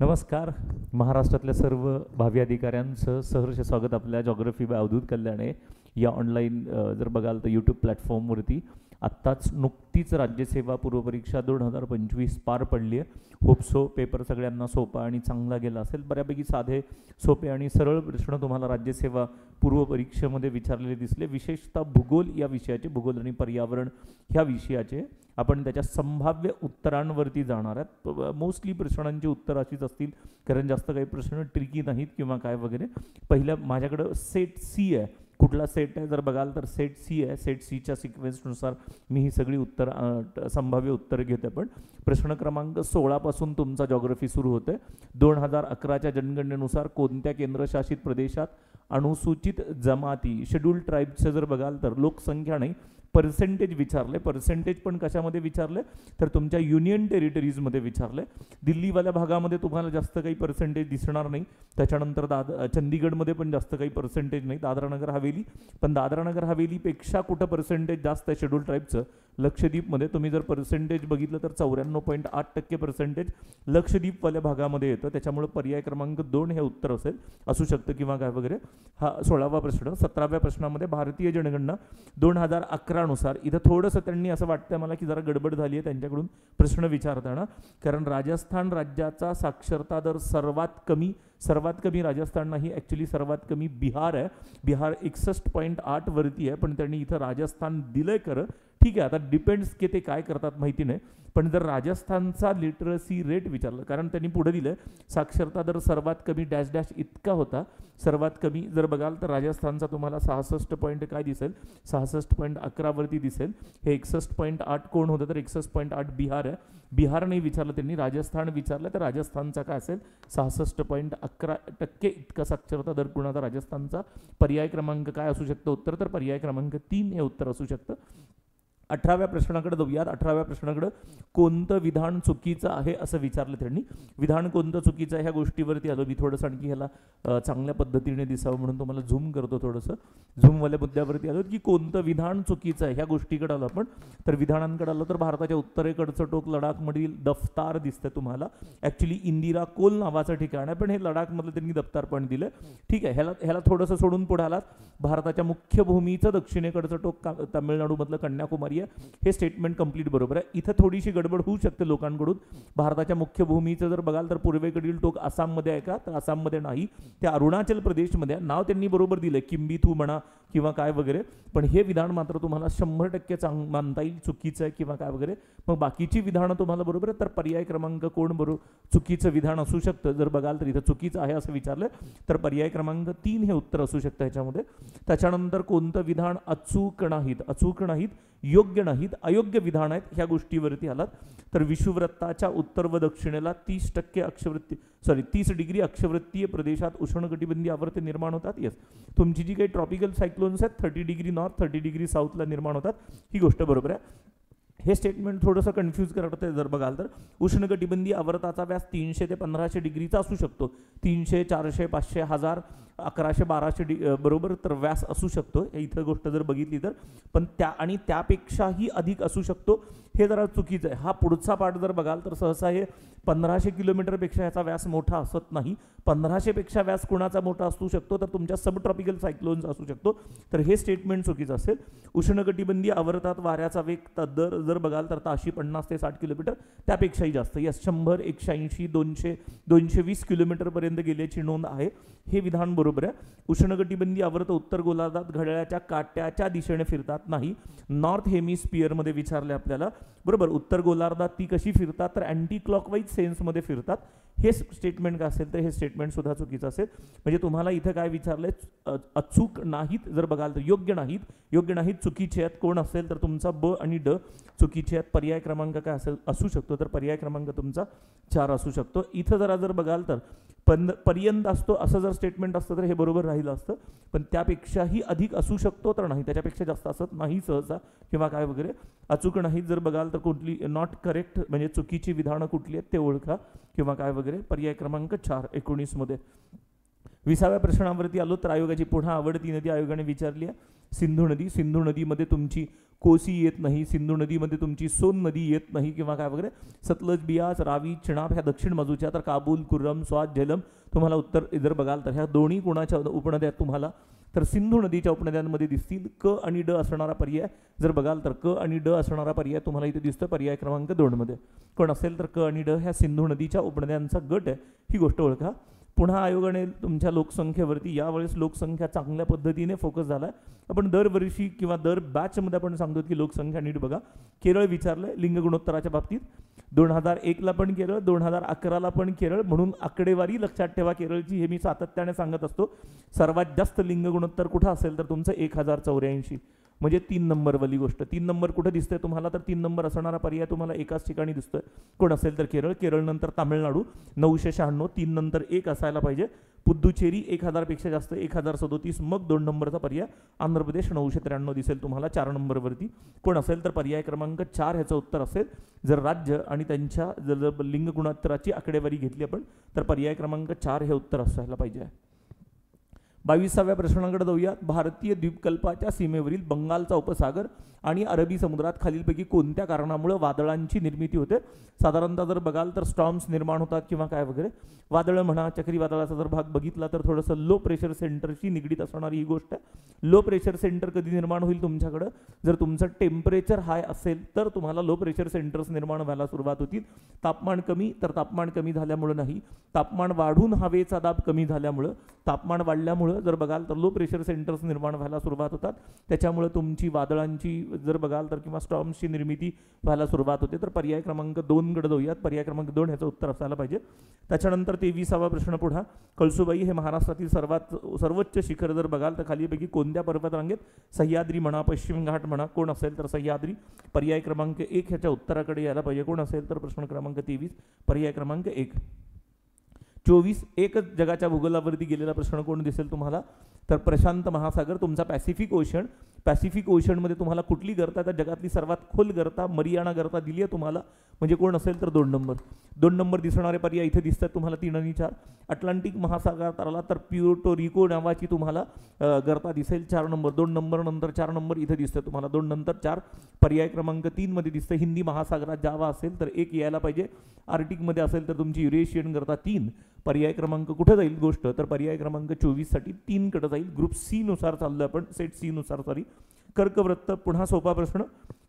नमस्कार. महाराष्ट्रातल्या सर्व भावी अधिकाऱ्यांचं सहर्ष स्वागत आपल्या जॉग्रफी बाय अवधूत कल्याणे या ऑनलाईन जर बघाल तर यूट्यूब प्लॅटफॉर्मवरती. आत्ताच नुकतीच राज्यसेवा पूर्वपरीक्षा 2025 पार पडली आहे. होप सो पेपर सगळ्यांना सोपा आणि चांगला गेला असेल. बऱ्यापैकी साधे सोपे आणि सरळ प्रश्न तुम्हाला राज्यसेवा पूर्वपरीक्षेमध्ये विचारलेले दिसले. विशेषतः भूगोल या विषयाचे, भूगोल आणि पर्यावरण ह्या विषयाचे आपण त्याच्या संभाव्य उत्तरांवरती जाणार आहेत. मोस्टली प्रश्नांची उत्तर अशीच असतील, कारण जास्त काही प्रश्न ट्रिकी नाहीत किंवा काय वगैरे. पहिल्या माझ्याकडं सेट सी आहे. कुठला सेट आहे जर बघाल तर सेट सी आहे. सेट सीच्या सिक्वेन्सनुसार मी ही सगळी संभाव्य उत्तरं घेते. पण प्रश्न क्रमांक 16 पासून तुमचा जॉग्रफी सुरू होते. 2011च्या जनगणनेनुसार कोणत्या केंद्रशासित प्रदेशात अनुसूचित जमाती शेड्यूल्ड ट्राईबचं जर बघाल तर लोकसंख्या नाही, पर्सेंटेज विचारले. पर्सेंटेज पण कशामध्ये विचारले तर तुमच्या युनियन टेरिटरीजमध्ये विचारले. दिल्लीवाल्या भागामध्ये तुम्हाला जास्त काही पर्सेंटेज दिसणार नाही. त्याच्यानंतर चंदीगडमध्ये पण जास्त काही पर्सेंटेज नाही. दादरा नगर हवेली, पण दादरा नगर हवेलीपेक्षा कुठं पर्सेंटेज जास्त आहे शेड्यूल ट्राईबचं? लक्षद्वीपमध्ये. तुम्ही जर पर्सेंटेज बघितलं तर 94.8% पर्सेंटेज लक्षद्वीपवाल्या भागामध्ये येतं. त्याच्यामुळे पर्याय क्रमांक 2 हे उत्तर असू शकतं किंवा काय वगैरे. हा 16वा प्रश्न. 17व्या प्रश्नामध्ये भारतीय जनगणना 2011 नुसार, इथं थोडंसं त्यांनी असं वाटतंय मला की जरा गडबड झाली आहे त्यांच्याकडून प्रश्न विचारताना, कारण राजस्थान राज्याचा साक्षरता दर सर्वात कमी राजस्थान नाही, ॲक्च्युली सर्वात कमी बिहार आहे. बिहार 61.8 वरती आहे, पण त्यांनी इथं राजस्थान दिलंय खरं. ठीक आहे, आता डिपेंड्स की ते काय करतात माहिती नाही. पण जर राजस्थानचा लिटरसी रेट विचारलं, कारण त्यांनी पुढे दिलं साक्षरता दर सर्वात कमी डॅश डॅश इतका होता. सर्वात कमी जर बघाल तर राजस्थानचा तुम्हाला 66 पॉईंट काय दिसेल, 66.11 वरती दिसेल. हे 61.8 कोण होतं तर 61.8 बिहार आहे. बिहार नाही विचारलं त्यांनी, राजस्थान विचारलं. तर राजस्थानचा काय असेल 66.11% इतका साक्षरता दर कुणाचा राजस्थानचा. पर्याय क्रमांक काय असू शकतं उत्तर, तर पर्याय क्रमांक 3 हे उत्तर असू शकतं. 18व्या प्रश्नाकडे जाऊयात. 18व्या प्रश्नाकडे कोणतं विधान चुकीचं आहे असं विचारलं त्यांनी. विधान कोणतं चुकीचं आहे ह्या गोष्टीवरती आलो मी. थोडंसं आणखी ह्याला चांगल्या पद्धतीने दिसावं म्हणून तुम्हाला झूम करतो. थोडंसं झूमवाल्या मुद्द्यावरती आलो की कोणतं विधान चुकीचं आहे ह्या गोष्टीकडे आलो आपण. तर विधानांकडे आलो तर भारताच्या उत्तरेकडचं टोक लडाखमधील दफ्तार दिसतं तुम्हाला. ॲक्च्युली इंदिरा कोल नावाचं ठिकाण आहे, पण हे लडाखमधलं त्यांनी दफ्तार पण दिलं. ठीक आहे, ह्याला थोडंसं सोडून पुढे आलात. भारताच्या मुख्य भूमीचं दक्षिणेकडचं टोक तामिळनाडूमधलं कन्याकुमारी. हे स्टेटमेंट कंप्लीट बरोबर आहे. इथं थोडीशी गडबड होऊ शकते लोकांकडून. भारताच्या मुख्य भूमीचं जर बघाल तर पूर्वेकडील टोक आसाममध्ये आहे का, तर आसाममध्ये नाही, ते अरुणाचल प्रदेशमध्ये. नाव त्यांनी बरोबर दिलं, किंबिथू म्हणा किंवा काय वगैरे, पण हे विधान मात्र तुम्हाला 100% मानता येईल चुकीचं आहे किंवा काय वगैरे. मग बाकीची विधानं तुम्हाला बरोबर आहे. तर पर्याय क्रमांक कोण बरोबर चुकीचं विधान असू शकतं जर बघाल तर इथं चुकीचं आहे असं विचारलं तर पर्याय क्रमांक 3 हे उत्तर असू शकतं ह्याच्यामध्ये. त्याच्यानंतर कोणतं विधान अचूक नाहीत, योग्य नाहीत, अयोग्य विधान आहेत ह्या गोष्टीवरती आलात. तर विषुववृत्ताच्या उत्तर व दक्षिणेला 30 डिग्री अक्षवृत्तीय प्रदेशात उष्णकटिबंधीय आवर्त निर्माण होतात. येस, तुमची जी काही ट्रॉपिकल सायक्लोन्स आहेत 30 डिग्री नॉर्थ 30 डिग्री साऊथला निर्माण होतात, ही गोष्ट बरोबर आहे. हे स्टेटमेंट थोडंसं कन्फ्यूज करतं जर बघाल तर. उष्णकटिबंधीय आवर्ताचा व्यास 300 ते 1500 डिग्रीचा असू शकतो. 300, 400, 500, 1000, 1100, 1200 बरोबर तर व्यास असू शकतो. इथं गोष्ट जर बघितली तर. पण त्यापेक्षाही अधिक असू शकतो, हे जरा चुकीचं आहे. हा पुढचा पार्ट जर बघाल तर सहसा हे 1500 किलोमीटरपेक्षा ह्याचा व्यास मोठा असत नाही. 1500 पेक्षा व्यास कुणाचा मोठा असू शकतो तर तुमच्या सब ट्रॉपिकल सायक्लोन्स असू शकतो. तर हे स्टेटमेंट चुकीचं असेल. उष्णकटिबंधीय आवर्तात वाऱ्याचा वेग दर जर बघाल तर ताशी 50 ते 60 किलोमीटर त्यापेक्षाही जास्त. यस, 100, 180, 200, 220 किलोमीटरपर्यंत गेल्याची नोंद आहे. हे विधान बरोबर आहे. उष्णकटिबंधीय आवर्त उत्तर गोलार्धात घड्याळाच्या काट्याच्या दिशेने फिरतात नाही, नॉर्थ हेमिस्फिअरमध्ये विचारले आपल्याला. बरोबर, उत्तर गोलार्धात ती कशी फिरतात तर अँटी क्लॉकवाईज सेन्समध्ये फिरतात. हे स्टेटमेंट काय असेल तर हे स्टेटमेंट सुद्धा चुकीचं असेल. म्हणजे तुम्हाला इथं काय विचारलंय, अचूक नाहीत जर बघाल तर योग्य नाहीत चुकीचे आहेत. कोण असेल तर तुमचा ब आणि ड चुकीचे आहेत. पर्याय क्रमांक काय असेल असू शकतो तर पर्याय क्रमांक तुमचा 4 असू शकतो. इथं जर बघाल तर पर्यंत असतो असं जर स्टेटमेंट असतं तर हे बरोबर राहिलं असतं. पण त्यापेक्षाही अधिक असू शकतो तर नाही, त्याच्यापेक्षा जास्त असत नाही सहसा किंवा काय वगैरे. अचूक नाहीत जर बघाल तर कुठली नॉट करेक्ट म्हणजे चुकीची विधानं कुठली आहेत ते ओळखा किंवा काय वगैरे. पर्याय क्रमांक 4 19 मध्ये. 20व्या प्रश्नावरती आलो तर आयोगाची पुन्हा आवडती नदी आयोगाने विचारली आहे. सिंधू नदी, सिंधू नदीमध्ये तुमची कोसी येत नाही, सिंधू नदीमध्ये तुमची सोन नदी येत नाही किंवा काय वगैरे. सतलज, बियास, रावी, चिनाब ह्या दक्षिण बाजूच्या, तर काबूल, कुर्रम, स्वात, झेलम तुम्हाला उत्तर जर बघाल तर ह्या दोन्ही कोणाच्या उपनद्या तुम्हाला तर सिंधू नदीच्या उपनद्यांमध्ये दिसतील. क आणि ड असणारा पर्याय जर बघाल तर क आणि ड असणारा पर्याय तुम्हाला इथे दिसतो पर्याय क्रमांक 2 मध्ये. कोण असेल तर क आणि ड ह्या सिंधू नदीच्या उपनद्यांचा गट आहे, ही गोष्ट ओळखा. पुन्हा आयोगाने तुमच्या लोकसंख्येवरती यावेळेस लोकसंख्या चांगल्या पद्धतीने फोकस झाला आहे. आपण दरवर्षी किंवा दर बॅचमध्ये आपण सांगतो की लोकसंख्या नीट बघा. केरळ विचारलं लिंग गुणोत्तराच्या बाबतीत, 2001ला पण केरळ, 2011ला पण केरळ, म्हणून आकडेवारी लक्षात ठेवा केरळची, हे मी सातत्याने सांगत असतो. सर्वात जास्त लिंग गुणोत्तर कुठं असेल तर तुमचं 1084, म्हणजे 3 नंबरवाली गोष्ट. 3 नंबर कुठे दिसतंय तुम्हाला तर 3 नंबर असणारा पर्याय तुम्हाला एकाच ठिकाणी दिसतोय. कोण असेल तर केरळ, केरळ नंतर तामिळनाडू 996, 3 नंतर 1 असायला पाहिजे. पुद्दुचेरी 1000 पेक्षा जास्त 1037, मग 2 नंबरचा पर्याय आंध्र प्रदेश 993 दिसेल तुम्हाला 4 नंबरवरती. कोण असेल तर पर्याय क्रमांक 4 ह्याचं उत्तर असेल. जर राज्य आणि त्यांच्या जर लिंग गुणोत्तराची आकडेवारी घेतली आपण तर पर्याय क्रमांक 4 हे उत्तर असायला पाहिजे. 22व्या प्रश्नाकडे जाऊया. भारतीय द्वीपकल्पाच्या सीमेवरील बंगालचा उपसागर आणि अरबी समुद्रात खालीलपैकी कोणत्या कारणामुळे वादळांची निर्मिती होते? साधारणतः जर बघाल तर स्टॉर्म्स निर्माण होतात किंवा काय वगैरे, वादळं म्हणा, चक्रीवादळाचा जर भाग बघितला तर थोडंसं लो प्रेशर सेंटरशी निगडीत असणारी ही गोष्ट आहे. लो प्रेशर सेंटर कधी निर्माण होईल तुमच्याकडं? जर तुमचं टेम्परेचर हाय असेल तर तुम्हाला लो प्रेशर सेंटर्स निर्माण व्हायला सुरुवात होतील. तापमान कमी, तर तापमान कमी झाल्यामुळं नाही, तापमान वाढून हवेचा दाब कमी झाल्यामुळं, तापमान वाढल्यामुळं जर बघाल तर लो प्रेशर सेंटर्स निर्माण व्हायला सुरुवात होतात. त्याच्यामुळे तुमची वादळांची जर बघाल तर किंवा स्टॉर्म्सची निर्मिती व्हायला सुरुवात होते. तर पर्याय क्रमांक 2 कडे जाऊयात. पर्याय क्रमांक 2 ह्याचं उत्तर असायला पाहिजे. त्याच्यानंतर 23वा प्रश्न पुढा. कळसुबाई हे महाराष्ट्रातील सर्वोच्च शिखर जर बघाल तर खालीपैकी कोणत्या पर्वतरांगेत? सह्याद्री म्हणा, पश्चिम घाट म्हणा, कोण असेल तर सह्याद्री. पर्याय क्रमांक 1 ह्याच्या उत्तराकडे यायला पाहिजे. कोण असेल तर प्रश्न क्रमांक 23 पर्याय क्रमांक 1. 24 एकच जगाच्या भूगोलावरती गेलेला प्रश्न कोण दिसेल तुम्हाला तर प्रशांत महासागर, तुमचा पॅसिफिक ओशन. पॅसिफिक ओशनमध्ये तुम्हाला कुठली गर्ता तर जगातली सर्वात खोल गर्ता मरियाना गर्ता दिली आहे तुम्हाला, म्हणजे कोण असेल तर 2 नंबर. 2 नंबर दिसणारे पर्याय इथे दिसतात तुम्हाला 3 आणि 4. अटलांटिक महासागरात आला तर प्युर्टो रिको नावाची तुम्हाला गर्ता दिसेल 4 नंबर. 2 नंबर नंतर 4 नंबर इथे दिसतं तुम्हाला 2 नंतर 4. पर्याय क्रमांक 3 मध्ये दिसतं हिंदी महासागरात जावा असेल तर 1 यायला पाहिजे. आर्टिकमध्ये असेल तर तुमची युरेशियन गर्ता 3. पर्याय क्रमांक कुठे जाईल गोष्ट तर पर्याय क्रमांक 24 साठी 3 कडे जाईल. ग्रुप सी नुसार चाललोय आपण, सेट सी नुसार सॉरी. कर्कवृत्त पुन्हा सोपा प्रश्न.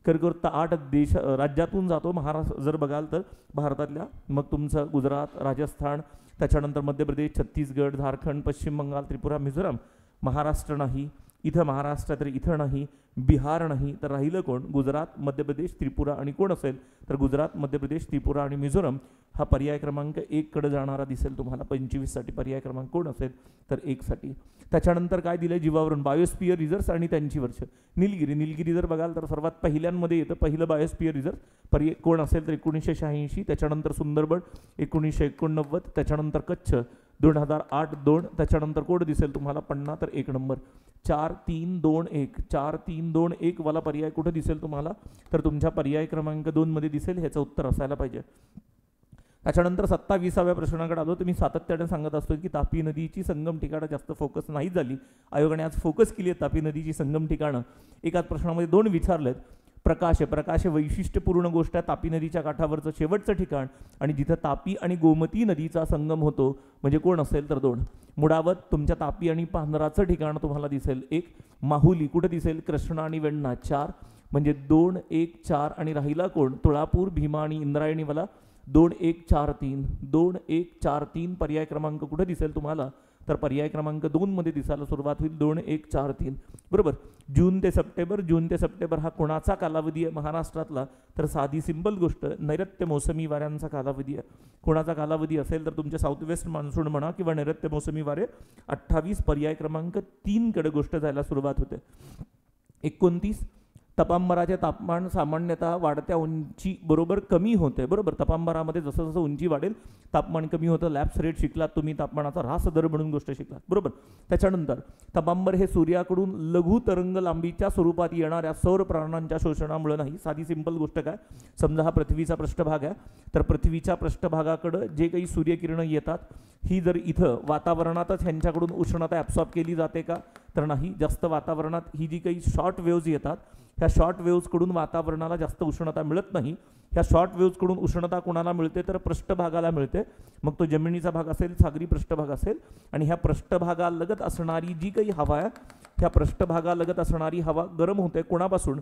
कर्कवृत्त 8 राज्यातून जातो महाराष्ट्र जर बघाल तर भारतातल्या, मग तुमचं गुजरात, राजस्थान, त्याच्यानंतर मध्य प्रदेश, छत्तीसगड, झारखंड, पश्चिम बंगाल, त्रिपुरा, मिझोराम. महाराष्ट्र नाही इथं, महाराष्ट्र तर इथं नाही, बिहार नाही, तर राहिलं कोण? गुजरात, मध्य प्रदेश, त्रिपुरा आणि कोण असेल तर गुजरात, मध्य प्रदेश, त्रिपुरा आणि मिझोराम. हा पर्याय क्रमांक 1 कडे जाणारा दिसेल तुम्हाला 25 साठी. पर्याय क्रमांक कोण असेल तर 1 साठी. त्याच्यानंतर काय दिलंय जीवावरून? बायोस्फियर रिझर्व्स आणि त्यांची वर्ष. निलगिरी, निलगिरी जर बघाल तर सर्वात पहिल्यांमध्ये येतं पहिलं बायोस्फियर रिझर्व. पर्याय कोण असेल तर 1986. त्याच्यानंतर सुंदरबन 1989. त्याच्यानंतर कच्छ 2008-2. त्याच्यानंतर कोड दिसेल तुम्हाला 50 तर 1 नंबर. 4-3-2-1 4-3-2-1 वाला पर्याय कुठे दिसेल तुम्हाला तर तुमच्या पर्याय क्रमांक 2 मध्ये दिसेल. ह्याचं उत्तर असायला पाहिजे. त्याच्यानंतर 27व्या प्रश्नाकडे आलो. तुम्ही सातत्याने सांगत असतो की तापी नदीची संगम ठिकाणं जास्त फोकस नाही झाली. आयोगाने आज फोकस केली आहे तापी नदीची संगम ठिकाणं. एकाच प्रश्नामध्ये 2 विचारलेत. प्रकाश वैशिष्ट्यपूर्ण गोष्ट आहे. तापी नदीच्या काठावरचं शेवटचं ठिकाण आणि जिथं तापी आणि गोमती नदीचा संगम होतो म्हणजे कोण असेल तर 2. मुडावत तुमच्या तापी आणि पांझराचं ठिकाण तुम्हाला दिसेल 1. माहुली कुठे दिसेल? कृष्णा आणि वेण्णा 4. म्हणजे 2, 1, 4 आणि राहिला कोण? तुळापूर, भीमा आणि इंद्रायणीवाला 2, 1, 4, 3 2, 1, 4, 3. पर्याय क्रमांक कुठे दिसेल तुम्हाला तर पर्याय क्रमांक 2 मध्ये दिसायला सुरुवात होईल. 2, 1, 4, 3 बरोबर. जून ते सप्टेंबर हा कोणाचा कालावधी आहे महाराष्ट्रातला तर साधी सिंपल गोष्ट नैऋत्य मोसमी वाऱ्यांचा कालावधी आहे. कोणाचा कालावधी असेल तर तुमच्या साऊथ वेस्ट मान्सून म्हणा किंवा नैऋत्य मोसमी वारे 28. पर्याय क्रमांक 3 कडे गोष्ट जायला सुरुवात होते. 29 तपांबराचे तापमान सामान्यतः वाढत्या उंची बरोबर कमी होते, बरोबर. तपांबरामध्ये जसं जसं उंची वाढेल तापमान कमी होतं. लॅप्स रेट शिकलात तुम्ही, तापमानाचा ऱ्हास दर म्हणून गोष्ट शिकलात, बरोबर. त्याच्यानंतर तपांबर हे सूर्याकडून लघु तरंग लांबीच्या स्वरूपात येणाऱ्या सौर प्राणांच्या शोषणामुळे नाही. साधी सिंपल गोष्ट काय, समजा हा पृथ्वीचा पृष्ठभाग आहे, तर पृथ्वीच्या पृष्ठभागाकडे जे काही सूर्यकिरणं येतात ही जर इथं वातावरणातच ह्यांच्याकडून उष्णता ॲब्सॉर्ब केली जाते का, तर नाही. जास्त वातावरणात ही जी काही शॉर्ट वेव्ज येतात ह्या शॉर्ट वेव्सकडून वातावरणाला जास्त उष्णता मिळत नाही. ह्या शॉर्ट वेव्सकडून उष्णता कोणाला मिळते, तर पृष्ठभागाला मिळते. मग तो जमिनीचा भाग असेल, सागरी पृष्ठभाग असेल, आणि ह्या पृष्ठभागालगत असणारी जी काही हवा आहे ह्या पृष्ठभागालगत असणारी हवा गरम होते. कोणापासून,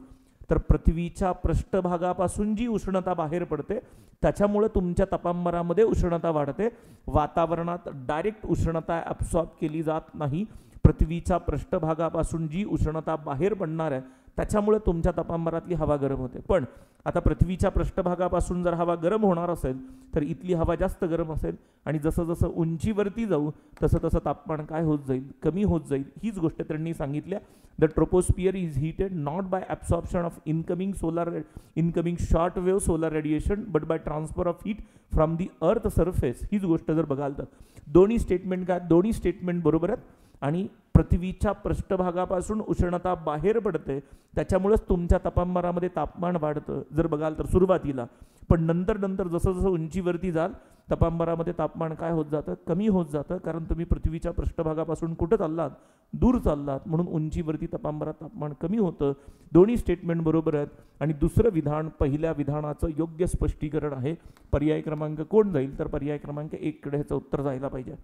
तर पृथ्वीच्या पृष्ठभागापासून जी उष्णता बाहेर पडते त्याच्यामुळे तुमच्या तपांबरामध्ये उष्णता वाढते. वातावरणात डायरेक्ट उष्णता ॲब्सॉर्ब केली जात नाही. पृथ्वीच्या पृष्ठभागापासून जी उष्णता बाहेर पडणार आहे त्याच्यामुळे तुमच्या तापांबरातली हवा गरम होते. पण आता पृथ्वीच्या पृष्ठभागापासून जर हवा गरम होणार असेल तर इथली हवा जास्त गरम असेल, आणि जसं जसं उंचीवरती जाऊ तसं तसं तापमान काय होत जाईल, कमी होत जाईल. हीच गोष्ट त्यांनी सांगितल्या. The troposphere is heated not by absorption of incoming short wave solar radiation but by transfer of heat from the earth surface. हीच गोष्ट जर बघाल तर दोन्ही स्टेटमेंट काय, दोन्ही स्टेटमेंट बरोबर आहेत. आणि पृथ्वीच्या पृष्ठभागापासून उष्णता बाहेर पडते त्याच्यामुळेच तुमच्या तापमानामध्ये तापमान वाढतं जर बघाल तर सुरुवातीला. पण नंतर नंतर जसं जसं उंचीवरती जाल तापमानामध्ये तापमान काय होत जातं, कमी होत जातं. कारण तुम्ही पृथ्वीच्या पृष्ठभागापासून कुठं चाललात, दूर चाललात, म्हणून उंचीवरती तापमानात तापमान कमी होतं. दोन्ही स्टेटमेंट बरोबर आहेत. आणि दुसरं विधान पहिल्या विधानाचं योग्य स्पष्टीकरण आहे. पर्याय क्रमांक कोण जाईल, तर पर्याय क्रमांक 1 कडे ह्याचं उत्तर जायला पाहिजे.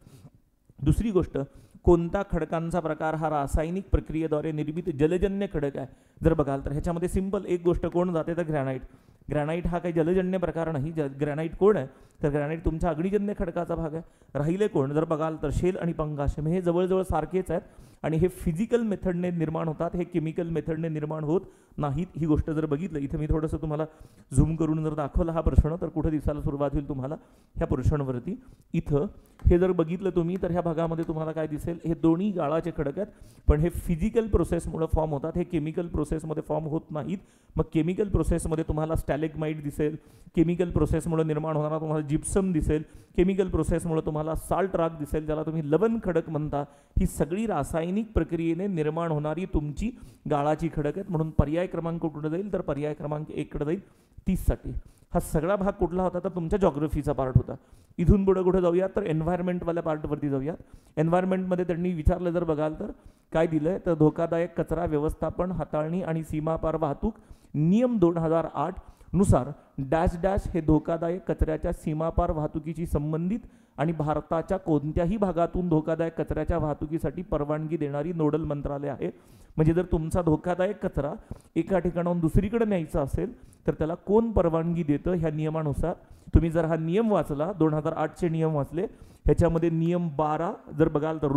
दुसरी गोष्ट, कोणता खडकांचा प्रकार हा रासायनिक प्रक्रियेद्वारे निर्मित जलजन्य खडक आहे जर बघाल तर ह्याच्यामध्ये सिंपल एक गोष्ट कोण जाते, तर ग्रॅनाइट. ग्रॅनाइट हा काही जलजन्य प्रकार नाही. ग्रॅनाइट कोण आहे, तर ग्रॅनाइट तुमच्या अग्निजन्य खडकाचा भाग आहे. राहिले कोण जर बघाल तर शेल आणि पंगाशम हे जवळजवळ सारखेच आहेत, आणि हे फिजिकल मेथडने निर्माण होतात, हे केमिकल मेथडने निर्माण होत नाहीत. ही गोष्ट जर बघितलं, इथे मी थोडंसं तुम्हाला झूम करून जर दाखवला हा प्रश्न तर कुठं दिसायला सुरुवात होईल तुम्हाला, ह्या पोर्शनवरती. इथं हे जर बघितलं तुम्ही तर ह्या भागामध्ये तुम्हाला काय दिसेल, हे दोन्ही गाळाचे खडक आहेत, पण हे फिजिकल प्रोसेसमुळे फॉर्म होतात, हे केमिकल प्रोसेसमध्ये फॉर्म होत नाहीत. मग केमिकल प्रोसेसमध्ये तुम्हाला स्टॅलेग्माइट दिसेल, केमिकल प्रोसेसमुळे निर्माण होणारा तुम्हाला जिप्सम दिसेल, केमिकल प्रोसेसमुळे तुम्हाला साल्ट रॉक दिसेल, ज्याला तुम्ही लवण खडक म्हणता. ही सगळी रासायनिक प्रक्रियेने निर्माण होणारी तुमची गाळाची खडक आहेत. म्हणून पर्याय क्रमांक कुठे जाईल, तर पर्याय क्रमांक 1 कडे जाईल 30 साठी. हा सगळा भाग कुठला होता, तर तुमच्या जॉग्रफीचा पार्ट होता. इथून पुढे कुठे जाऊयात, तर एन्व्हायरमेंटवाल्या पार्टवरती जाऊयात. एन्व्हायरमेंटमध्ये त्यांनी विचारलं जर बघाल तर काय दिलंय, तर धोकादायक कचरा व्यवस्थापन, हाताळणी आणि सीमापार वाहतूक नियम 2008 नुसार डॅश डॅश हे धोकादायक कचऱ्याच्या सीमापार वाहतुकीशी संबंधित आणि भारताच्या कोणत्याही भागातून धोकादायक कचऱ्याच्या वाहतुकीसाठी परवानगी देणारी नोडल मंत्रालय आहे. म्हणजे जर तुमचा धोकादायक कचरा एका ठिकाणाहून दुसरीकडे न्यायचा असेल तर त्याला कोण परवानगी देतं, ह्या नियमानुसार तुम्ही जर हा नियम वाचला, 2008चे नियम वाचले, ह्याच्यामध्ये नियम 12 जर बघाल तर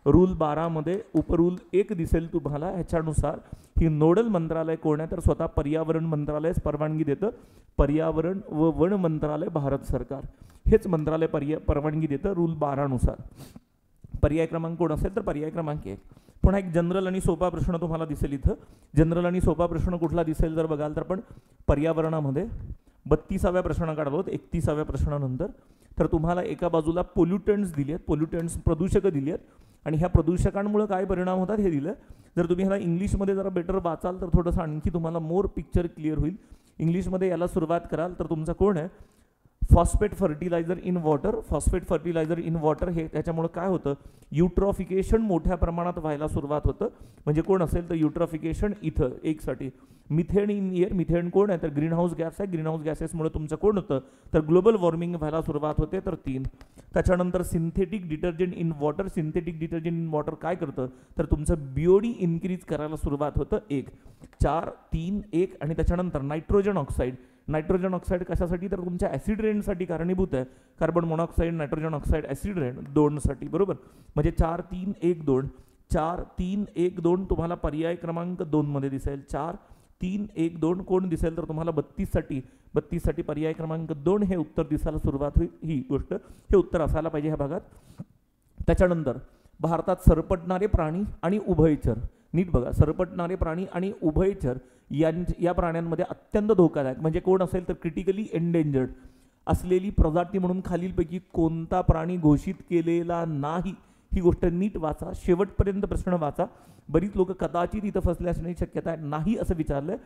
रूल 12 मध्ये उपरूल 1 दिसेल तुम्हाला. ह्याच्यानुसार ही नोडल मंत्रालय कोण आहे, तर स्वतः पर्यावरण मंत्रालयच परवानगी देतं. पर्यावरण व वन मंत्रालय भारत सरकार हेच मंत्रालय परवानगी देतं रूल 12 नुसार. पर्याय क्रमांक कोण असेल, तर पर्याय क्रमांक 1. पुन्हा एक जनरल आणि सोपा प्रश्न तुम्हाला दिसेल इथं. जनरल आणि सोपा प्रश्न कुठला दिसेल जर बघाल तर पण पर्यावरणामध्ये 32व्या प्रश्नाकडे आलो, 31व्या प्रश्नानंतर. तर तुम्हाला एका बाजूला पोल्युटंट्स दिले आहेत, पोल्युटंट्स प्रदूषक दिली आहेत, आणि ह्या प्रदूषकांमुळे काय परिणाम होतात हे दिलं. जर तुम्ही ह्याला इंग्लिशमध्ये जरा बेटर वाचाल तर थोडंसं आणखी तुम्हाला मोर पिक्चर क्लिअर होईल. इंग्लिशमध्ये याला सुरुवात कराल तर तुमचं कोण आहे, phosphate fertiliser in water. Phosphate fertiliser in water हे त्याच्यामुळे काय होतं, युट्रॉफिकेशन मोठ्या प्रमाणात व्हायला सुरुवात होतं. म्हणजे कोण असेल तर युट्रॉफिकेशन इथं 1 साठी. मिथेन इन एअर, मिथेन कोण आहे तर ग्रीन हाऊस गॅस आहे. ग्रीन हाऊस गॅसेसमुळे तुमचं कोण होतं तर ग्लोबल वॉर्मिंग व्हायला सुरुवात होते, तर 3. त्याच्यानंतर synthetic detergent in water. Synthetic detergent in water काय करतं तर तुमचं बीओडी इन्क्रीज करायला सुरुवात होतं, 1. 4, 3, 1. आणि त्याच्यानंतर नायट्रोजन ऑक्साईड. नायट्रोजन ऑक्साईड कशासाठी तर तुमच्या ॲसिड रेनसाठी कारणीभूत आहे. Carbon monoxide, nitrogen oxide, acid rain 2 साठी, बरोबर. म्हणजे 4, 3, 1, 2. 4, 3, 1, 2 तुम्हाला पर्याय क्रमांक 2 मध्ये दिसेल. 4, 3, 1, 2 कोण दिसेल तर तुम्हाला 32 साठी पर्याय क्रमांक 2 हे उत्तर दिसायला सुरुवात होईल. ही गोष्ट हे उत्तर असायला पाहिजे ह्या भागात. त्याच्यानंतर भारतात सरपटणारे प्राणी आणि उभयचर, नीट बघा, सरपटणारे प्राणी आणि उभयचर या प्राण्यांमध्ये अत्यंत धोकादायक म्हणजे कोण असेल तर क्रिटिकली एंडेंजर्ड असलेली प्रजाती म्हणून खालीलपैकी कोणता प्राणी घोषित केलेला नाही, ही गोष्ट नीट वाचा, शेवटपर्यंत प्रश्न वाचा. बरीच लोक कदाचित इथं फसले असण्याची शक्यता आहे. नाही असं विचारलंय,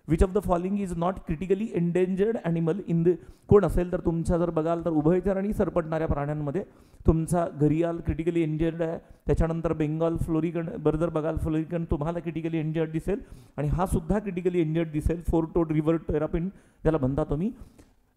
which of the following is not critically endangered animal in the, कोण असेल तर तुमच्या जर बघाल तर उभयचर आणि सरपटणाऱ्या प्राण्यांमध्ये तुमचा घरियाल क्रिटिकली इंजर्ड आहे, त्याच्यानंतर बेंगॉल फ्लोरिकन जर बघाल फ्लोरिकन तुम्हाला क्रिटिकली इंजर्ड दिसेल आणि हा सुद्धा क्रिटिकली इंजर्ड दिसेल. फोर टोड रिव्हर टेरापिन ज्याला म्हणता तुम्ही.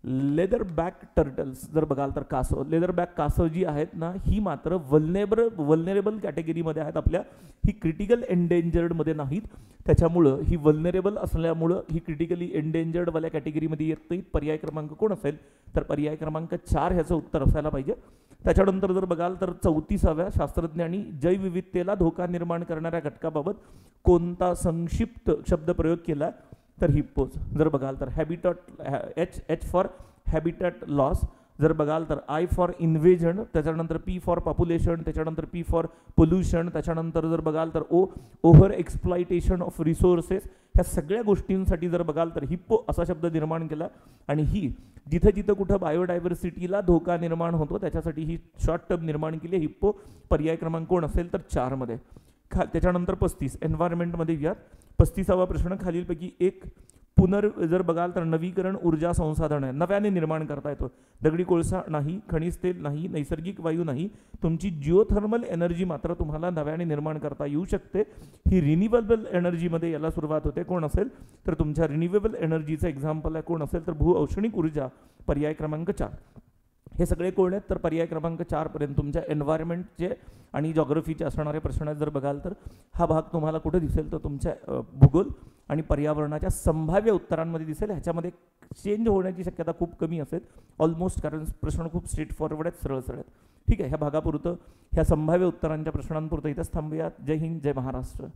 लेदर बॅक टर्टल्स जर बघाल तर कासव, लेदर बॅक कासव जी आहेत ना ही मात्र वल्नरेबल कॅटेगरीमध्ये आहेत आपल्या, ही क्रिटिकल एंडेंजर्डमध्ये नाहीत. त्याच्यामुळं ही वल्नरेबल असल्यामुळं ही क्रिटिकली एंडेंजर्डवाल्या कॅटेगरीमध्ये येत नाहीत. पर्याय क्रमांक कोण असेल तर पर्याय क्रमांक 4 ह्याचं उत्तर असायला पाहिजे. त्याच्यानंतर जर बघाल तर 34व्या शास्त्रज्ञांनी जैवविविधतेला धोका निर्माण करणाऱ्या घटकाबाबत कोणता संक्षिप्त शब्दप्रयोग केला तर हिप्पोज. जर बघाल तर habitat, H for habitat loss, जर बघाल तर आय फॉर इन्व्हेजन, त्याच्यानंतर पी फॉर पॉप्युलेशन, त्याच्यानंतर पी फॉर पोल्युशन, त्याच्यानंतर जर बघाल तर ओव्हर एक्सप्लॉयटेशन ऑफ रिसोर्सेस. ह्या सगळ्या गोष्टींसाठी जर बघाल तर हिप्पो असा शब्द निर्माण केला आणि ही जिथं जिथं कुठं बायोडायव्हर्सिटीला धोका निर्माण होतो त्याच्यासाठी ही शॉर्ट टर्म निर्माण केली आहे हिप्पो. पर्याय क्रमांक कोण असेल तर 4 मध्ये. त्याच्यानंतर 35 एन्व्हायरमेंटमध्ये घ्या. 35वा प्रश्न खालीलपैकी एक जर बघाल तर नवीकरण ऊर्जा संसाधन आहे, नव्याने निर्माण करता येतो. दगडी कोळसा नाही, खनिज तेल नाही, नैसर्गिक वायू नाही, तुमची जिओथर्मल एनर्जी मात्र तुम्हाला नव्याने निर्माण करता येऊ शकते. ही रिन्युएबल एनर्जीमध्ये याला सुरुवात होते. कोण असेल तर तुमच्या रिन्युएबल एनर्जीचं एक्झाम्पल आहे कोण असेल तर भूऔष्णिक ऊर्जा. पर्याय क्रमांक 4. हे सगळे कोण आहेत तर पर्याय क्रमांक 4 पर्यंत तुमच्या एन्व्हायरमेंटचे आणि जॉग्रफीचे असणारे प्रश्न आहेत. जर बघाल तर हा भाग तुम्हाला कुठे दिसेल तर तुमच्या भूगोल आणि पर्यावरणाच्या संभाव्य उत्तरांमध्ये दिसेल. ह्याच्यामध्ये चेंज होण्याची शक्यता खूप कमी असेल ऑलमोस्ट, कारण प्रश्न खूप स्ट्रेट फॉरवर्ड आहेत, सरळ सरळ. ठीक आहे, ह्या भागापुरतं ह्या संभाव्य उत्तरांच्या प्रश्नांपुरतं इथंच थांबूयात. जय हिंद, जय महाराष्ट्र.